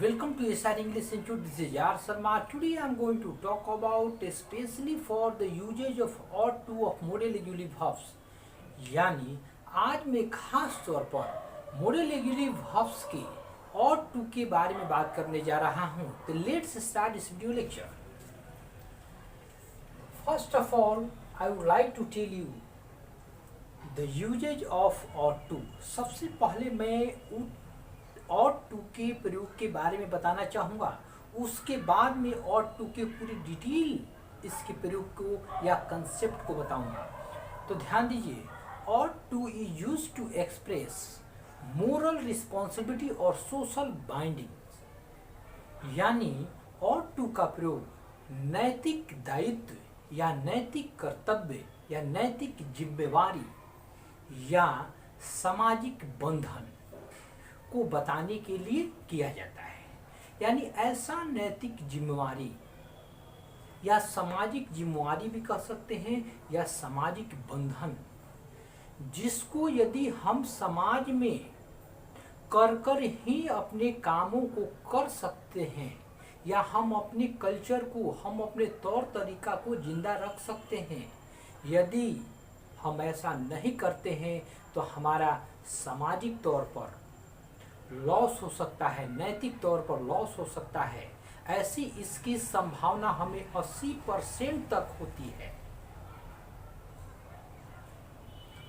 Welcome to SR English Institute. This is Yar Sharma. Today I am going to talk about especially for the usage of ought to of modal auxiliary verbs. यानी आज मैं खास तौर पर modal auxiliary verbs के ought to के बारे में बात करने जा रहा हूँ. तो let's start this video lecture. First of all, I would like to tell you the usage of ought to. सबसे पहले मैं ought to के प्रयोग के बारे में बताना चाहूँगा. उसके बाद में ought to के पूरी डिटेल इसके प्रयोग को या कंसेप्ट को बताऊँगा. तो ध्यान दीजिए, ought to is used to express moral responsibility और social bindings. यानी ought to का प्रयोग नैतिक दायित्व या नैतिक कर्तव्य या नैतिक जिम्मेवारी या सामाजिक बंधन को बताने के लिए किया जाता है. यानी ऐसा नैतिक जिम्मेवारी या सामाजिक जिम्मेवारी भी कह सकते हैं या सामाजिक बंधन जिसको यदि हम समाज में कर ही अपने कामों को कर सकते हैं या हम अपने कल्चर को, हम अपने तौर तरीका को जिंदा रख सकते हैं. यदि हम ऐसा नहीं करते हैं तो हमारा सामाजिक तौर पर लॉस हो सकता है, नैतिक तौर पर लॉस हो सकता है. ऐसी इसकी संभावना हमें 80% तक होती है.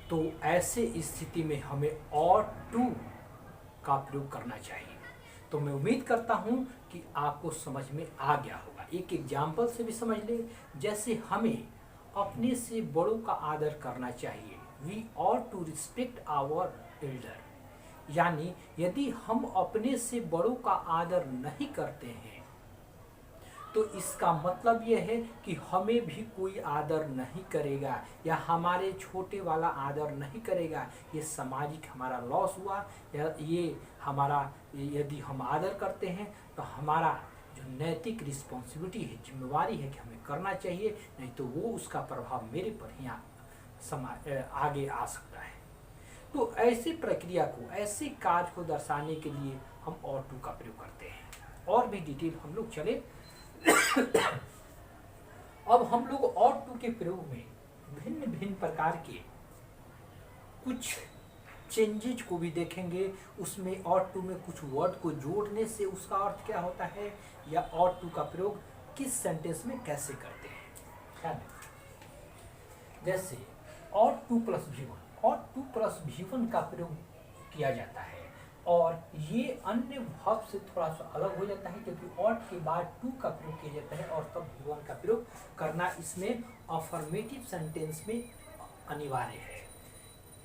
तो ऐसे स्थिति में हमें ought to का प्रयोग करना चाहिए. तो मैं उम्मीद करता हूं कि आपको समझ में आ गया होगा. एक एग्जाम्पल से भी समझ ले. जैसे हमें अपने से बड़ों का आदर करना चाहिए. We ought to respect our elder. यानी यदि हम अपने से बड़ों का आदर नहीं करते हैं तो इसका मतलब यह है कि हमें भी कोई आदर नहीं करेगा या हमारे छोटे वाला आदर नहीं करेगा. ये सामाजिक हमारा लॉस हुआ. या ये हमारा, यदि हम आदर करते हैं तो हमारा जो नैतिक रिस्पॉन्सिबिलिटी है, जिम्मेवारी है कि हमें करना चाहिए, नहीं तो वो उसका प्रभाव मेरे पर ही आगे आ सकता है. तो ऐसी प्रक्रिया को, ऐसे कार्य को दर्शाने के लिए हम ought to का प्रयोग करते हैं. और भी डिटेल हम लोग चले. अब हम लोग ought to के प्रयोग में भिन्न भिन्न प्रकार के कुछ चेंजेज को भी देखेंगे. उसमें ought to में कुछ वर्ड को जोड़ने से उसका अर्थ क्या होता है या ought to का प्रयोग किस सेंटेंस में कैसे करते हैं. जैसे ought to plus V1, ought to plus V1 का प्रयोग किया जाता है. और ये अन्य वर्ब से थोड़ा सा अलग हो जाता है क्योंकि ought के बाद to का प्रयोग किया जाता है और तब V1 का प्रयोग करना इसमें अफर्मेटिव सेंटेंस में अनिवार्य है.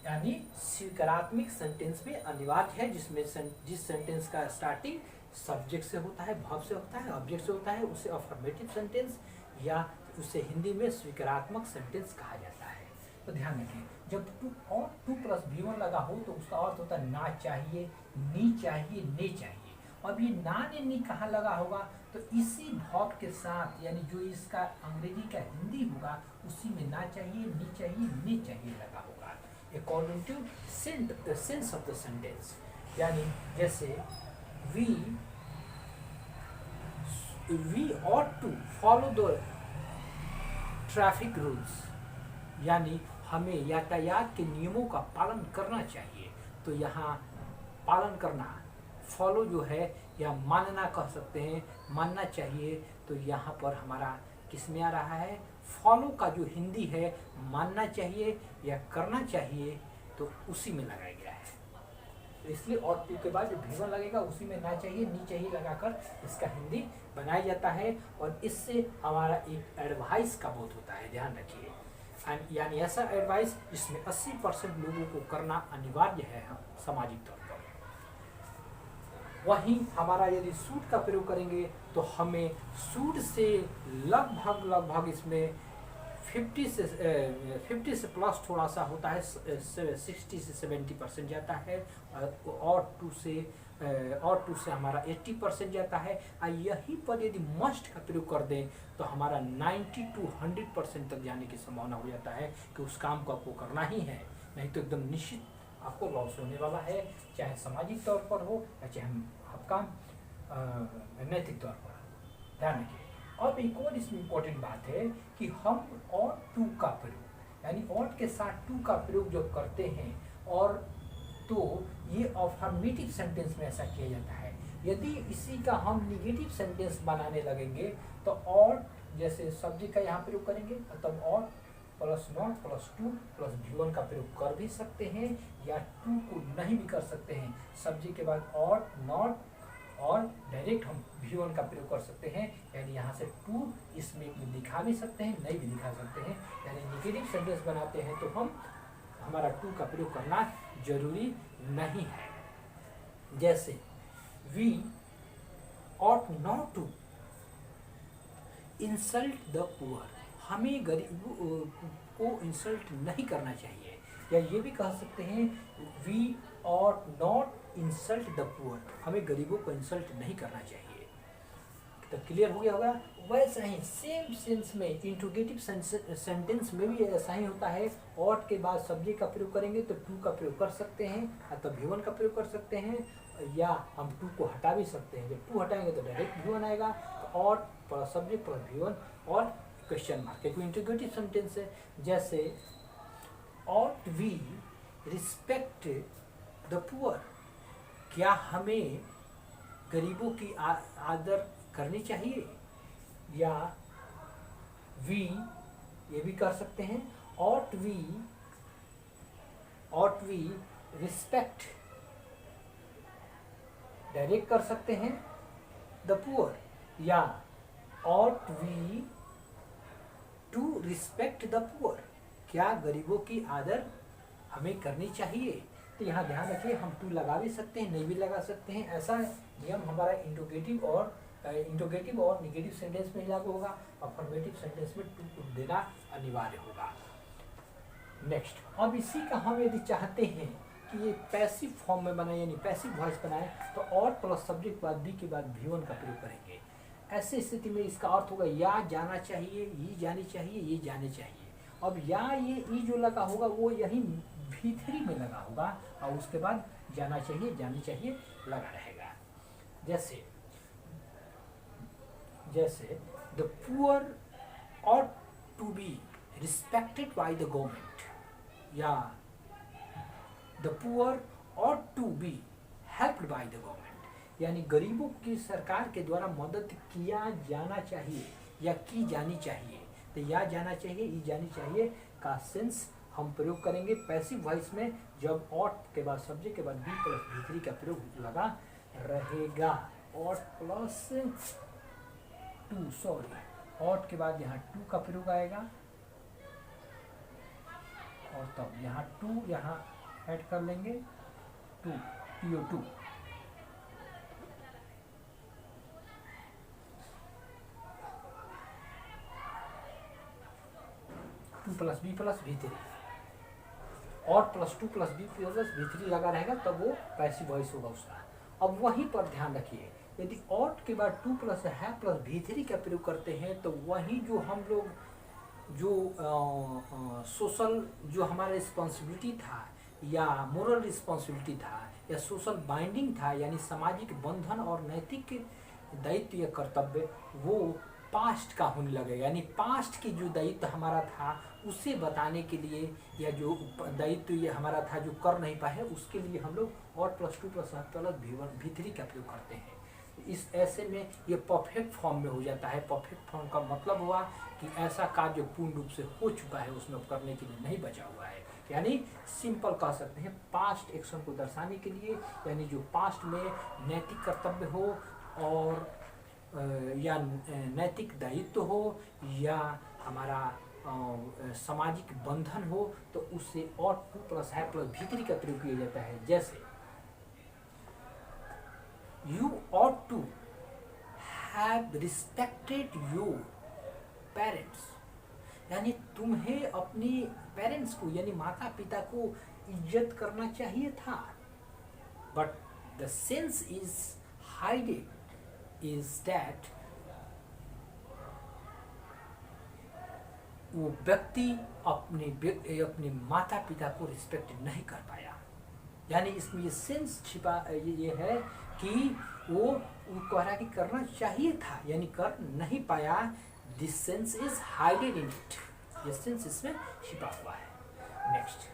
यानी स्वीकारात्मक सेंटेंस में अनिवार्य है, जिसमें जिस सेंटेंस का स्टार्टिंग सब्जेक्ट से होता है, वर्ब से होता है, ऑब्जेक्ट से होता है, उसे अफर्मेटिव सेंटेंस या उसे हिंदी में स्वीकारात्मक सेंटेंस कहा जाता है. तो ध्यान रखें, जब ought to प्लस V1 लगा हो तो उसका अर्थ होता है ना चाहिए, नी चाहिए, ने चाहिए. अब ये ना ने नी कहाँ लगा होगा तो इसी वर्ब के साथ, यानी जो इसका अंग्रेजी का हिंदी होगा उसी में ना चाहिए, नी चाहिए, ने चाहिए लगा होगा according to sense of the sentence. यानी जैसे we ought to follow the traffic rules. यानी हमें यातायात के नियमों का पालन करना चाहिए. तो यहाँ पालन करना, फॉलो जो है या मानना कह सकते हैं, मानना चाहिए. तो यहाँ पर हमारा किस में आ रहा है, फॉलो का जो हिंदी है मानना चाहिए या करना चाहिए, तो उसी में लगाया गया है. तो इसलिए ought to के बाद जो V1 लगेगा उसी में ना चाहिए, नी चाहिए लगाकर इसका हिंदी बनाया जाता है. और इससे हमारा एक एडवाइस का बोध होता है. ध्यान रखिए, यानी ऐसा एडवाइस जिसमें 80% लोगों को करना अनिवार्य है सामाजिक तौर पर. वहीं हमारा यदि सूट का प्रयोग करेंगे तो हमें सूट से लगभग इसमें 50 से प्लस थोड़ा सा होता है, 60 से 70% जाता है. ought to से हमारा 80% जाता है. यहीं पर यदि मस्ट का प्रयोग कर दें तो हमारा 90 to 100% तक जाने की संभावना हो जाता है कि उस काम को आपको करना ही है, नहीं तो एकदम निश्चित आपको लॉस होने वाला है, चाहे सामाजिक तौर पर हो या चाहे आपका नैतिक तौर पर। ध्यान रखिए। अब एक और इसमें इम्पोर्टेंट बात है कि हम और टू का प्रयोग यानी और के साथ टू का प्रयोग जब करते हैं और तो ये अफर्मेटिव सेंटेंस में ऐसा किया जाता है। यदि इसी का हम निगेटिव सेंटेंस बनाने लगेंगे तो और जैसे सब्जेक्ट का यहाँ प्रयोग करेंगे तब और plus not plus to plus V1 का प्रयोग कर भी सकते हैं या टू को नहीं भी कर सकते हैं। सब्जेक्ट के बाद और नॉट और डायरेक्ट हम V1 का प्रयोग कर सकते हैं, यानी यहाँ से टू इसमें दिखा भी सकते हैं, नहीं भी दिखा सकते हैं। यानी निगेटिव सेंटेंस बनाते हैं तो हम हमारा टू का प्रयोग करना जरूरी नहीं है। जैसे we ought not to insult the poor, हमें गरीबों को इंसल्ट नहीं करना चाहिए। या ये भी कह सकते हैं we ought not insult the poor, हमें गरीबों को इंसल्ट नहीं करना चाहिए। तो क्लियर हो गया होगा। वैसे ही सेम सेंस में इंट्रोगेटिव सेंटेंस में भी ऐसा ही होता है। और के बाद सब्जेक्ट का प्रयोग करेंगे तो टू का प्रयोग कर सकते हैं अथवा V1 का प्रयोग कर सकते हैं, या हम टू को हटा भी सकते हैं। जब टू हटाएंगे तो डायरेक्ट V1 आएगा। तो और प्लस सब्जेक्ट प्लस V1 और क्वेश्चन मार्क है, इंट्रोगेटिव सेंटेंस है। जैसे ought we respect the poor, क्या हमें गरीबों की आदर करनी चाहिए। या वी ये भी कर सकते हैं ought we respect, डायरेक्ट कर सकते हैं the poor, या ought we to respect the poor, क्या गरीबों की आदर हमें करनी चाहिए। तो यहाँ ध्यान रखिए, हम टू लगा भी सकते हैं, नहीं भी लगा सकते हैं। ऐसा नियम हमारा इंट्रोगेटिव और निगेटिव सेंटेंस में लागू होगा। अफर्मेटिव सेंटेंस में टू को देना अनिवार्य होगा। नेक्स्ट, अब इसी का हम यदि चाहते हैं कि ये पैसिव फॉर्म में बनाए यानी पैसिव वॉइस बनाए तो और प्लस सब्जेक्ट के बाद बी के बाद V1 का प्रयोग करेंगे। ऐसे स्थिति में इसका अर्थ होगा या जाना चाहिए, ये जानी चाहिए, ये जाने चाहिए। अब या ये ई जो लगा होगा वो यही V3 में लगा होगा और उसके बाद जाना चाहिए, जानी चाहिए लगा रहेगा। जैसे the poor ought to be respected by the government, या the poor ought to be helped by the government, यानी गरीबों की सरकार के द्वारा मदद किया जाना चाहिए या की जानी चाहिए। तो या जाना चाहिए, ई जानी चाहिए का सेंस हम प्रयोग करेंगे पैसिव वॉइस में जब ought के बाद सब्जेक्ट के बाद बी प्लस V3 का प्रयोग लगा रहेगा। ought plus two, sorry ought के बाद यहाँ टू का प्रयोग आएगा और तब यहाँ टू यहाँ ऐड कर लेंगे, to PO2। To plus be plus V3 ought plus to plus be plus V3 लगा रहेगा तब वो पैसिव वॉइस होगा उसका। अब वहीं पर ध्यान रखिए, यदि ought के बाद to plus have plus V3 का प्रयोग करते हैं तो वही जो हम लोग जो सोशल जो हमारा रिस्पॉन्सिबिलिटी था या मोरल रिस्पॉन्सिबिलिटी था या सोशल बाइंडिंग था यानी सामाजिक बंधन और नैतिक दायित्व या कर्तव्य वो पास्ट का होने लगेगा। यानी पास्ट की जो दायित्व हमारा था उसे बताने के लिए या जो दायित्व ये हमारा था जो कर नहीं पाए उसके लिए हम लोग और plus to plus V1 V3 का प्रयोग करते हैं। इस ऐसे में ये परफेक्ट फॉर्म में हो जाता है। परफेक्ट फॉर्म का मतलब हुआ कि ऐसा कार्य पूर्ण रूप से हो चुका है, उसमें करने के लिए नहीं बचा हुआ है। यानी सिंपल कह सकते हैं पास्ट एक्शन को दर्शाने के लिए, यानी जो पास्ट में नैतिक कर्तव्य हो और या नैतिक दायित्व हो या हमारा सामाजिक बंधन हो तो उससे और to plus have plus V3 का प्रयोग किया जाता है। जैसे you ought to have respected your parents, यानी तुम्हें अपनी पेरेंट्स को यानी माता पिता को इज्जत करना चाहिए था। But the sense is hided is that वो व्यक्ति अपने माता पिता को रिस्पेक्ट नहीं कर पाया। यानी इसमें ये सेंस छिपा ये है कि वो कह रहा है कि करना चाहिए था, यानी कर नहीं पाया। This sense is hided in it, ये सेंस इसमें छिपा हुआ है। नेक्स्ट,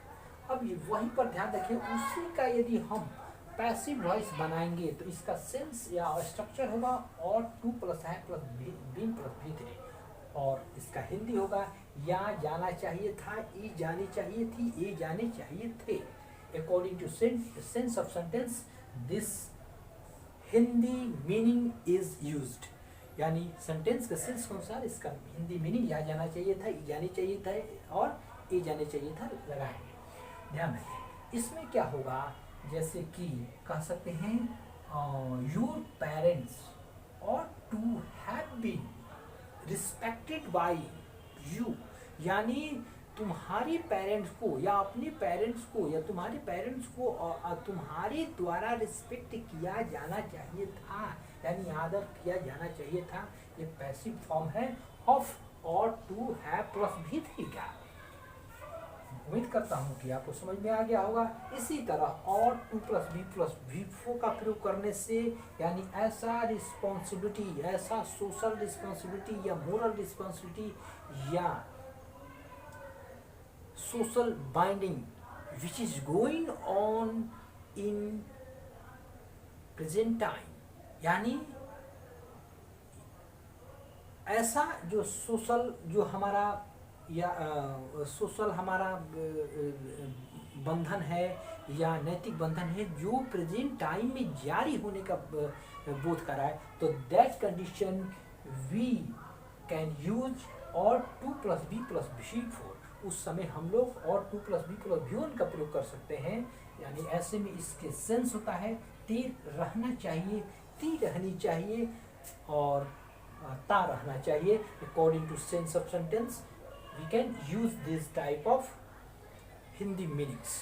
अब ये वहीं पर ध्यान रखिए, उसी का यदि हम पैसिव वॉइस बनाएंगे तो इसका सेंस या स्ट्रक्चर होगा और to plus have plus been plus भीतरी, और इसका हिंदी होगा या जाना चाहिए था, ई जानी चाहिए थी, ए जाने चाहिए थे। According to sense of sentence this Hindi meaning is used, यानी सेंटेंस के सेंस के अनुसार इसका हिंदी मीनिंग या जाना चाहिए था, ई जानी चाहिए था और ए जाने चाहिए था लगाएंगे। ध्यान रखें, इसमें क्या होगा, जैसे कि कह सकते हैं your parents ought to have been respected by you, यानी तुम्हारे पेरेंट्स को या अपने पेरेंट्स को या तुम्हारे पेरेंट्स को तुम्हारे द्वारा रिस्पेक्ट किया जाना चाहिए था, यानी आदर किया जाना चाहिए था। ये पैसिव फॉर्म है ऑफ और टू हैव प्लस भी का। उम्मीद करता हूँ कि आपको समझ में आ गया होगा। इसी तरह और टू प्लस भी का प्रयोग करने से, यानी ऐसा रिस्पॉन्सिबिलिटी, ऐसा सोशल रिस्पॉन्सिबिलिटी या मोरल रिस्पॉन्सिबिलिटी या social binding which is going on in present time, यानी ऐसा जो सोशल जो हमारा या सोशल हमारा बंधन है या नैतिक बंधन है जो प्रेजेंट टाइम में जारी होने का बोध कर रहा है, तो that condition we can use ought to plus be plus V four, उस समय हम लोग ought to plus be plus V one का प्रयोग कर सकते हैं। यानी ऐसे में इसके सेंस होता है तीर रहना चाहिए, ती रहनी चाहिए और ता रहना चाहिए। According to sense of sentence we can use this type of Hindi meanings.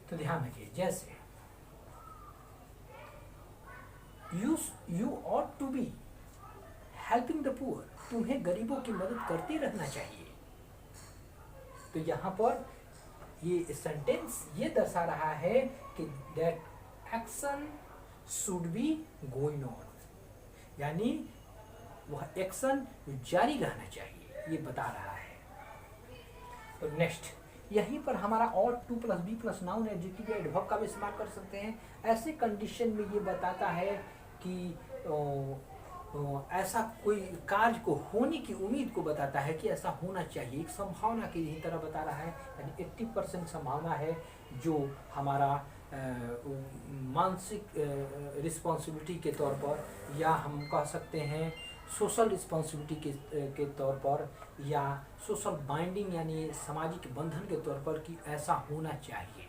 तो ध्यान रखिए, जैसे you ought to be helping the poor, तुम्हें गरीबों की मदद करते रहना चाहिए। तो यहाँ पर ये सेंटेंस ये दर्शा रहा है कि that action should be going on, यानी वह एक्शन जारी रहना चाहिए, ये बता रहा है। तो नेक्स्ट, यहीं पर हमारा ought to plus be plus noun adjective या एडवर्ब का भी इस्तेमाल कर सकते हैं। ऐसे कंडीशन में ये बताता है कि ऐसा कोई कार्य को होने की उम्मीद को बताता है कि ऐसा होना चाहिए, एक संभावना की ही तरह बता रहा है। यानी 80% संभावना है जो हमारा मानसिक रिस्पॉन्सिबिलिटी के तौर पर, या हम कह सकते हैं सोशल रिस्पॉन्सिबिलिटी के तौर पर, या सोशल बाइंडिंग यानी सामाजिक बंधन के तौर पर कि ऐसा होना चाहिए।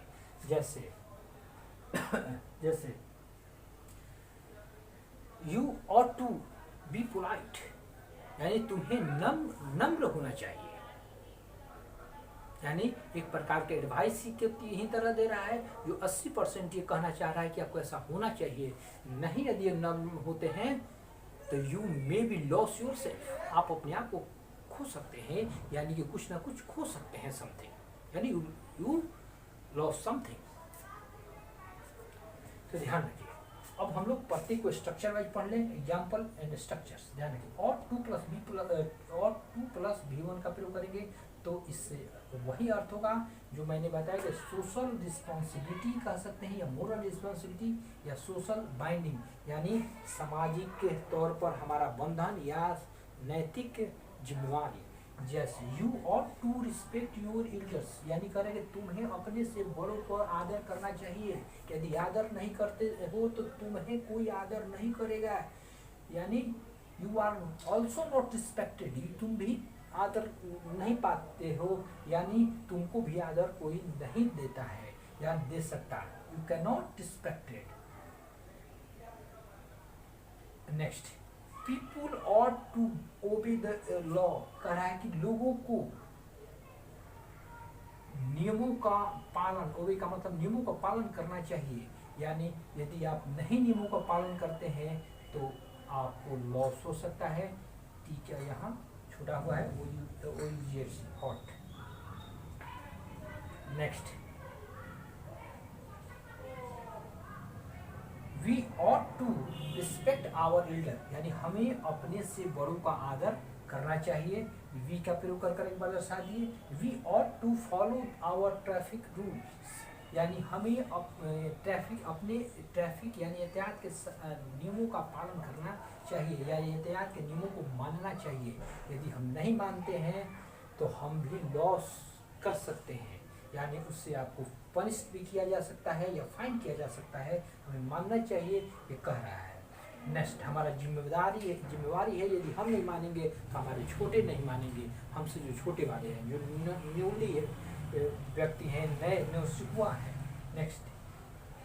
जैसे जैसे you ought to be polite, यानी तुम्हें नम्र होना चाहिए, यानी एक प्रकार के एडवाइस ही यही तरह दे रहा है जो 80% ये कहना चाह रहा है कि आपको ऐसा होना चाहिए। नहीं, यदि नम्र होते हैं तो you may be loss your self, आप अपने आप को खो सकते हैं, यानी कि कुछ ना कुछ खो सकते हैं, समथिंग, यानी यू लॉस समथिंग। तो ध्यान रखिए, अब हम लोग प्रत्येक को स्ट्रक्चर वाइज पढ़ लें, एग्जाम्पल एंड स्ट्रक्चर्स। ध्यान रखिए, और टू प्लस भी वन का प्रयोग करेंगे तो इससे वही अर्थ होगा जो मैंने बताया कि सोशल रिस्पॉन्सिबिलिटी कह सकते हैं, या मोरल रिस्पॉन्सिबिलिटी, या सोशल बाइंडिंग, यानी सामाजिक के तौर पर हमारा बंधन या नैतिक जिम्मेवारी। जैसे you ought to respect your elders, यानी करेंगे तुम्हें अपने से बड़ों पर आदर करना चाहिए। यदि आदर नहीं करते हो तो तुम्हें कोई आदर नहीं करेगा, यानी you are also not respected, तुम भी आदर नहीं पाते हो, यानी तुमको भी आदर कोई नहीं देता है या दे सकता, you can not respected. Next, people ought to obey the law, कह रहा है कि लोगों को नियमों का पालन, ओबे का मतलब नियमों का पालन करना चाहिए, यानी यदि आप नहीं नियमों का पालन करते हैं तो आपको लॉस हो सकता है। ठीक है, यहाँ छुटा हुआ है ought. Next, we ought to respect our elder, यानी हमें अपने से बड़ों का आदर करना चाहिए। वी का प्रयोग कर एक बार दर्शा दिए। We ought to follow our traffic rules, यानी हमें अपने ट्रैफिक यानी यातायात के नियमों का पालन करना चाहिए या यातायात के नियमों को मानना चाहिए। यदि हम नहीं मानते हैं तो हम भी लॉस कर सकते हैं, यानी उससे आपको पनिश भी किया जा सकता है या फाइन किया जा सकता है। हमें मानना चाहिए, ये कह रहा है। नेक्स्ट, हमारा जिम्मेवारी है, यदि हम नहीं मानेंगे तो हमारे छोटे नहीं मानेंगे, हमसे जो छोटे वाले हैं, जो न्यूली व्यक्ति हैं, नए नौसिखुआ हैं। नेक्स्ट,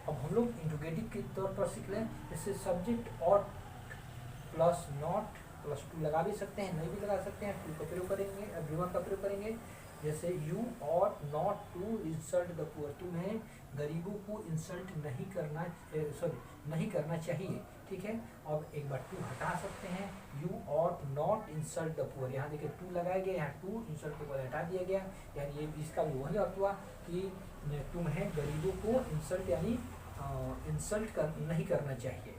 अब हम लोग इंट्रोगेटिव के तौर पर सीख लें। जैसे subject ought plus not plus to लगा भी सकते हैं, नहीं भी लगा सकते हैं, टू का प्रयोग करेंगे, एवरीवन का प्रयोग करेंगे। जैसे you ought not to insult the poor, तुम्हें गरीबों को इंसल्ट नहीं करना चाहिए। ठीक है, अब एक बार टू हटा सकते हैं। You ought not insult the poor, यहाँ देखिए टू लगाया गया, यहाँ टू इंसल्ट द पुअर हटा दिया गया, यानी ये इसका भी वही अर्थ हुआ कि तुम्हें गरीबों को इंसल्ट यानी इंसल्ट नहीं करना चाहिए,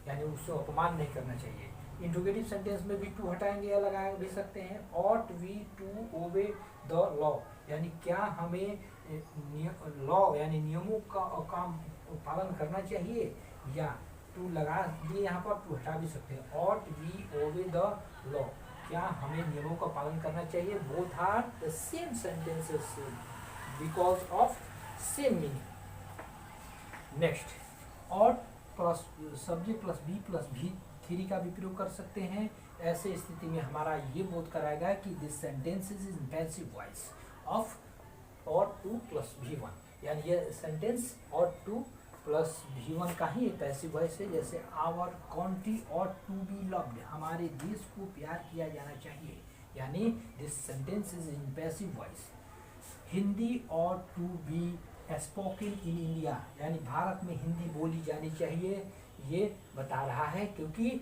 यानी उससे अपमान नहीं करना चाहिए। इंट्रोगेटिव सेंटेंस में भी टू हटाएंगे या लगा भी सकते हैं। Ought we to obey the law, यानी क्या हमें लॉ यानी नियमों का पालन करना चाहिए, या टू लगा दिए यहाँ पर, टू हटा भी सकते हैं। Ought we obey the law, क्या हमें नियमों का पालन करना चाहिए। Both are the same sentences because of same meaning. Next, ought plus subject plus V three का भी प्रयोग कर सकते हैं। ऐसे स्थिति में हमारा ये बोध कराएगा कि this sentence is in passive voice of और टू प्लस भी वन, यानी ये सेंटेंस और टू प्लस भी वन का ही पैसिव वॉइस है। जैसे our country ought to be loved, हमारे देश को प्यार किया जाना चाहिए, यानी this sentence is in passive voice. Hindi ought to be spoken in India, यानी भारत में हिंदी बोली जानी चाहिए, ये बता रहा है, क्योंकि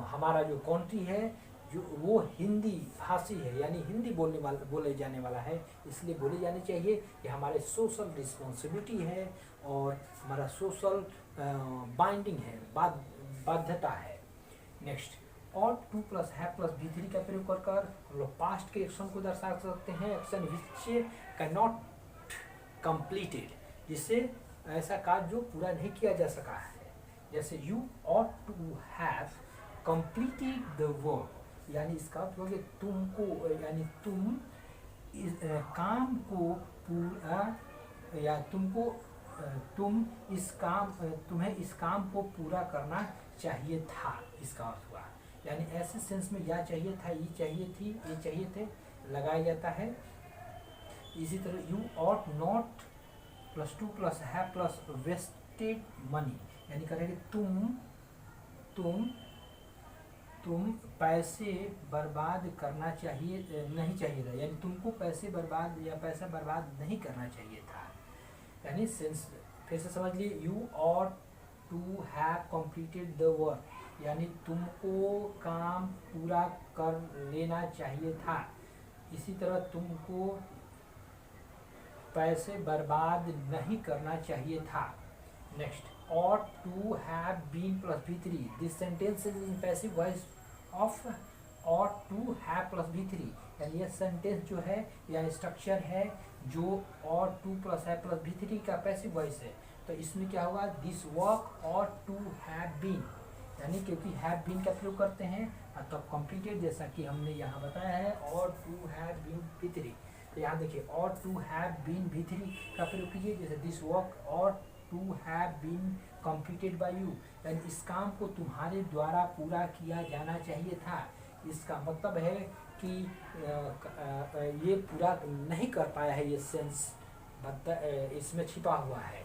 हमारा जो कंट्री है जो वो हिंदी भाषी है, यानी हिंदी बोले जाने वाला है, इसलिए बोली जानी चाहिए। ये हमारे सोशल रिस्पॉन्सिबिलिटी है और हमारा सोशल बाइंडिंग है, बाध्यता है। Next, ought to plus have plus V three का प्रयोग कर हम लोग पास्ट के एक्शन को दर्शा सकते हैं। Action which can not completed, जिससे ऐसा कार्य जो पूरा नहीं किया जा सका है। जैसे you ought to have completed the work, यानी इसका अर्थ होगा तुमको, यानी तुम इस काम को पूरा या तुम्हें इस काम को पूरा करना चाहिए था, इसका अर्थ हुआ। यानी ऐसे सेंस में या चाहिए था, ये चाहिए थी, ये चाहिए थे लगाया जाता है। इसी तरह you ought not plus to plus have plus wasted money, यानी करेंगे तुम पैसे बर्बाद करना चाहिए नहीं चाहिए था, यानी तुमको पैसे बर्बाद या पैसा बर्बाद नहीं करना चाहिए था। यानी सेंस फिर से समझ लिए, you ought to have completed the work, यानी तुमको काम पूरा कर लेना चाहिए था। इसी तरह तुमको पैसे बर्बाद नहीं करना चाहिए था। Next, ought to have been plus B3, this sentence is in passive voice of ought to have plus B3, यानी यह सेंटेंस जो है या स्ट्रक्चर है जो ought to plus है plus B3 का पैसिव वॉइस है। तो इसमें क्या होगा, this work ought to have been, यानी क्योंकि have been का प्रयोग करते हैं तो कंप्लीटेड, जैसा कि हमने यहाँ बताया है ought to have been B3। तो यहाँ देखिए ought to have been B3 का प्रयोग कीजिए, जैसे this work ought to have been completed by you, यानी इस काम को तुम्हारे द्वारा पूरा किया जाना चाहिए था। इसका मतलब है कि ये पूरा नहीं कर पाया है, ये सेंस इसमें छिपा हुआ है।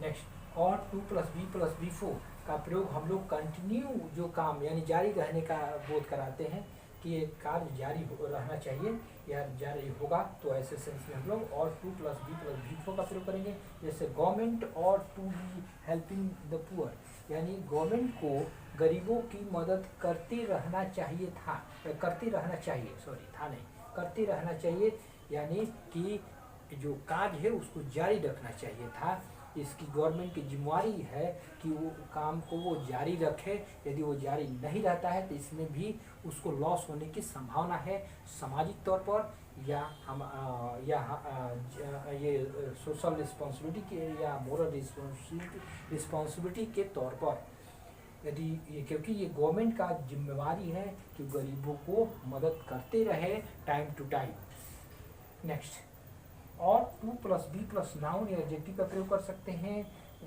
Next, ought to plus B four का प्रयोग हम लोग कंटिन्यू जो काम यानी जारी रहने का बोध कराते हैं कि ये कार्य जारी रहना चाहिए या जारी होगा, तो ऐसे सेंस में हम लोग ought to plus B four का प्रयोग करेंगे। जैसे government ought to be helping the poor, यानी गवर्नमेंट को गरीबों की मदद करते रहना चाहिए था, करते रहना चाहिए, यानी कि जो कार्य है उसको जारी रखना चाहिए था। इसकी गवर्नमेंट की जिम्मेवारी है कि वो काम को वो जारी रखे। यदि वो जारी नहीं रहता है तो इसमें भी उसको लॉस होने की संभावना है, सामाजिक तौर पर या हम ये सोशल रिस्पॉन्सिबिलिटी के या मोरल रिस्पॉन्सिबिलिटी के तौर पर। यदि ये, क्योंकि ये गवर्नमेंट का जिम्मेवारी है कि गरीबों को मदद करते रहे time to time. Next, ought to plus be plus noun या एडजेक्टिव का प्रयोग कर सकते हैं।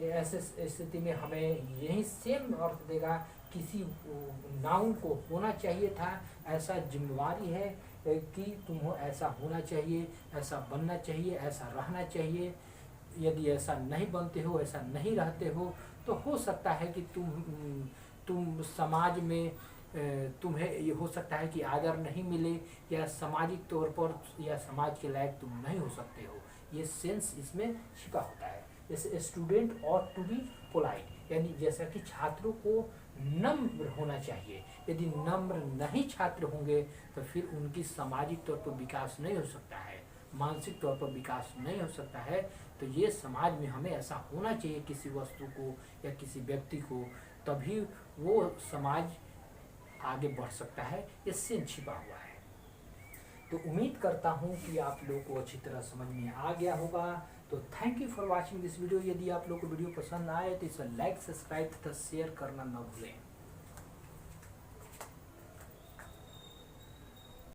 ऐसे स्थिति में हमें यही सेम अर्थ देगा, किसी नाउन को होना चाहिए था, ऐसा जिम्मेवारी है कि तुम ऐसा होना चाहिए, ऐसा बनना चाहिए, ऐसा रहना चाहिए। यदि ऐसा नहीं बनते हो, ऐसा नहीं रहते हो, तो हो सकता है कि तुम समाज में तुम्हें ये हो सकता है कि आदर नहीं मिले, या सामाजिक तौर पर या समाज के लायक तुम नहीं हो सकते हो। ये सेंस इसमें छिपा होता है। जैसे स्टूडेंट और टू बी पोलाइट, यानी जैसा कि छात्रों को नम्र होना चाहिए। यदि नम्र नहीं छात्र होंगे तो फिर उनकी सामाजिक तौर पर विकास नहीं हो सकता है, मानसिक तौर पर विकास नहीं हो सकता है। तो ये समाज में हमें ऐसा होना चाहिए किसी वस्तु को या किसी व्यक्ति को, तभी वो समाज आगे बढ़ सकता है। इससे छिपा हुआ है। तो उम्मीद करता हूँ कि आप लोगों को अच्छी तरह समझ में आ गया होगा। तो thank you for watching this video. यदि आप लोग को वीडियो पसंद आए तो इसे लाइक, सब्सक्राइब तथा शेयर करना न भूलें।